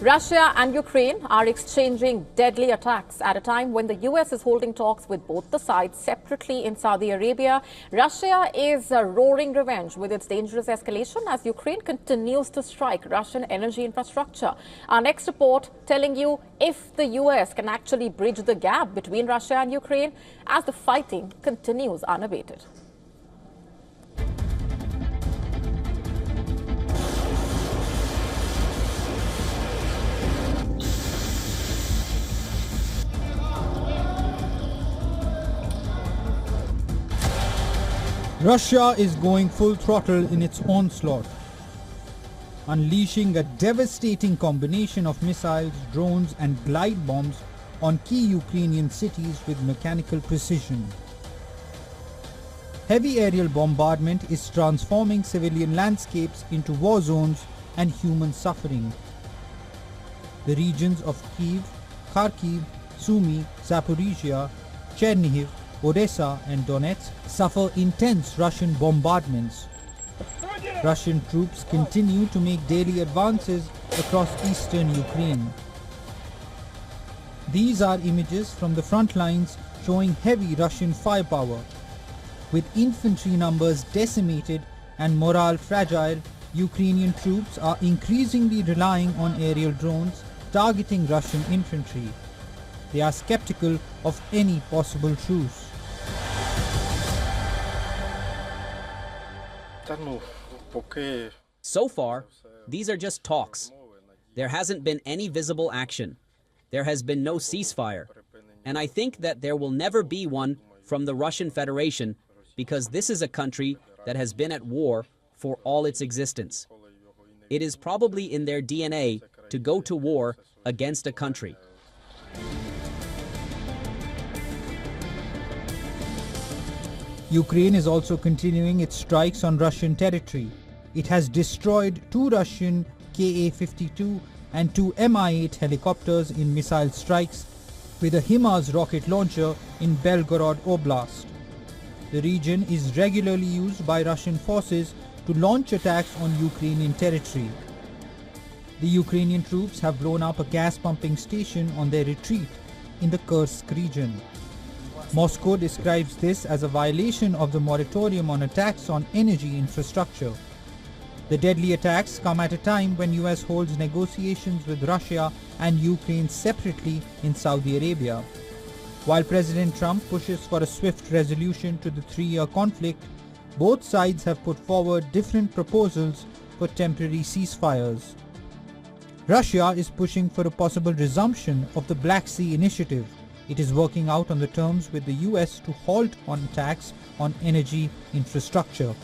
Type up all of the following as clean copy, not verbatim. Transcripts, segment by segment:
Russia and Ukraine are exchanging deadly attacks at a time when the US is holding talks with both the sides separately in Saudi Arabia. Russia is roaring revenge with its dangerous escalation as Ukraine continues to strike Russian energy infrastructure. Our next report telling you if the US can actually bridge the gap between Russia and Ukraine as the fighting continues unabated. Russia is going full throttle in its onslaught, unleashing a devastating combination of missiles, drones and glide bombs on key Ukrainian cities with mechanical precision. Heavy aerial bombardment is transforming civilian landscapes into war zones and human suffering. The regions of Kyiv, Kharkiv, Sumy, Zaporizhia, Chernihiv, Odessa and Donetsk suffer intense Russian bombardments. Russian troops continue to make daily advances across eastern Ukraine. These are images from the front lines showing heavy Russian firepower. With infantry numbers decimated and morale fragile, Ukrainian troops are increasingly relying on aerial drones targeting Russian infantry. They are skeptical of any possible truce. So far, these are just talks. There hasn't been any visible action. There has been no ceasefire. And I think that there will never be one from the Russian Federation because this is a country that has been at war for all its existence. It is probably in their DNA to go to war against a country. Ukraine is also continuing its strikes on Russian territory. It has destroyed 2 Russian Ka-52 and 2 Mi-8 helicopters in missile strikes with a HIMARS rocket launcher in Belgorod Oblast. The region is regularly used by Russian forces to launch attacks on Ukrainian territory. The Ukrainian troops have blown up a gas pumping station on their retreat in the Kursk region. Moscow describes this as a violation of the moratorium on attacks on energy infrastructure. The deadly attacks come at a time when US holds negotiations with Russia and Ukraine separately in Saudi Arabia. While President Trump pushes for a swift resolution to the 3-year conflict, both sides have put forward different proposals for temporary ceasefires. Russia is pushing for a possible resumption of the Black Sea Initiative. It is working out on the terms with the US to halt on attacks on energy infrastructure.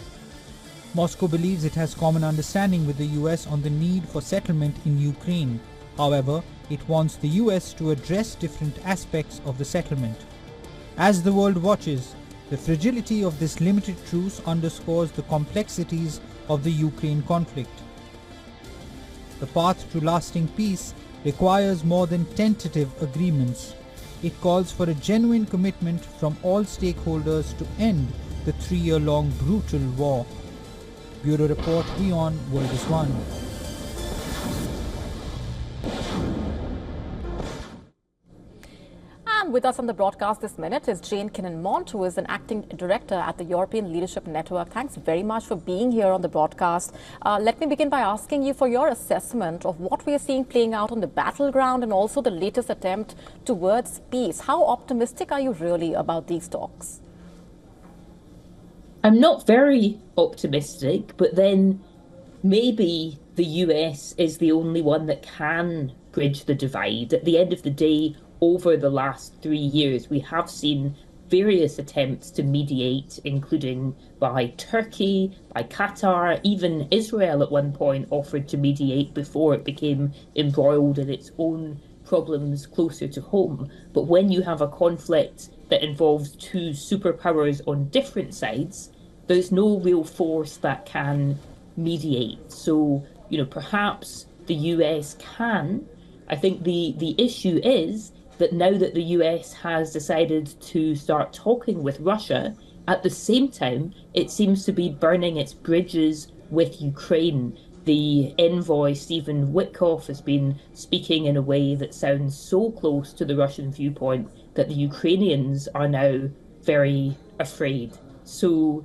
Moscow believes it has common understanding with the US on the need for settlement in Ukraine. However, it wants the US to address different aspects of the settlement. As the world watches, the fragility of this limited truce underscores the complexities of the Ukraine conflict. The path to lasting peace requires more than tentative agreements. It calls for a genuine commitment from all stakeholders to end the 3-year-long brutal war. Bureau Report, WION World is One. And with us on the broadcast this minute is Jane Kinnan-Mont, who is an acting director at the European Leadership Network. Thanks very much for being here on the broadcast. Let me begin by asking you for your assessment of what we are seeing playing out on the battleground and also the latest attempt towards peace. How optimistic are you really about these talks? I'm not very optimistic, but then maybe the US is the only one that can bridge the divide. At the end of the day, over the last 3 years, we have seen various attempts to mediate, including by Turkey, by Qatar, even Israel at one point offered to mediate before it became embroiled in its own problems closer to home. But when you have a conflict that involves 2 superpowers on different sides, there's no real force that can mediate. So, perhaps the US can. I think the issue is that now that the US has decided to start talking with Russia, at the same time, it seems to be burning its bridges with Ukraine. the envoy, Stephen Witkoff, has been speaking in a way that sounds so close to the Russian viewpoint that the Ukrainians are now very afraid. So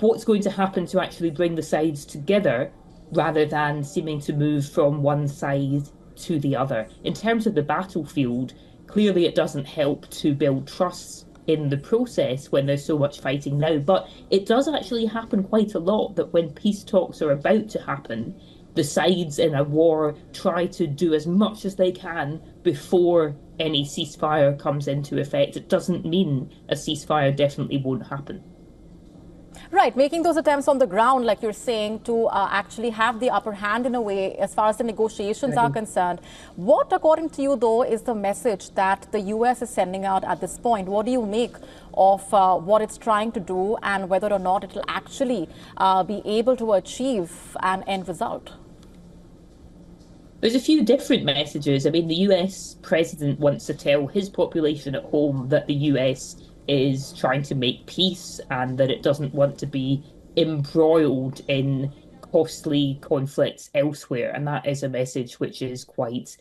what's going to happen to actually bring the sides together rather than seeming to move from one side to the other? In terms of the battlefield, clearly it doesn't help to build trust in the process when there's so much fighting now, but it does actually happen quite a lot that when peace talks are about to happen, the sides in a war try to do as much as they can before any ceasefire comes into effect. It doesn't mean a ceasefire definitely won't happen. Right, making those attempts on the ground, like you're saying, to actually have the upper hand in a way as far as the negotiations are concerned. What, according to you, though, is the message that the US is sending out at this point? What do you make of what it's trying to do and whether or not it will actually be able to achieve an end result? There's a few different messages. I mean, the US president wants to tell his population at home that the US is trying to make peace and that it doesn't want to be embroiled in costly conflicts elsewhere. And that is a message which is quite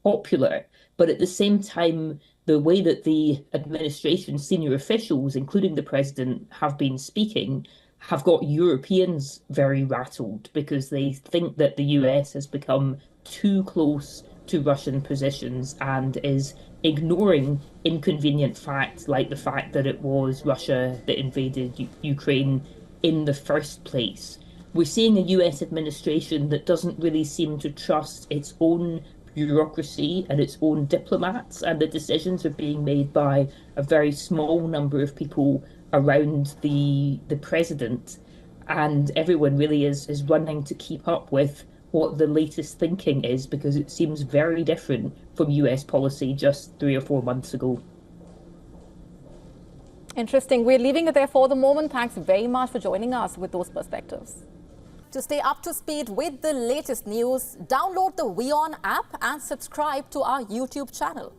popular. But at the same time, the way that the administration's senior officials, including the president, have been speaking have got Europeans very rattled because they think that the US has become too close to Russian positions and is ignoring inconvenient facts like the fact that it was Russia that invaded Ukraine in the first place. We're seeing a US administration that doesn't really seem to trust its own bureaucracy and its own diplomats, and the decisions are being made by a very small number of people around the president, and everyone really is running to keep up with what the latest thinking is because it seems very different from US policy just 3 or 4 months ago. Interesting. We're leaving it there for the moment. Thanks very much for joining us with those perspectives. To stay up to speed with the latest news, download the WION app and subscribe to our YouTube channel.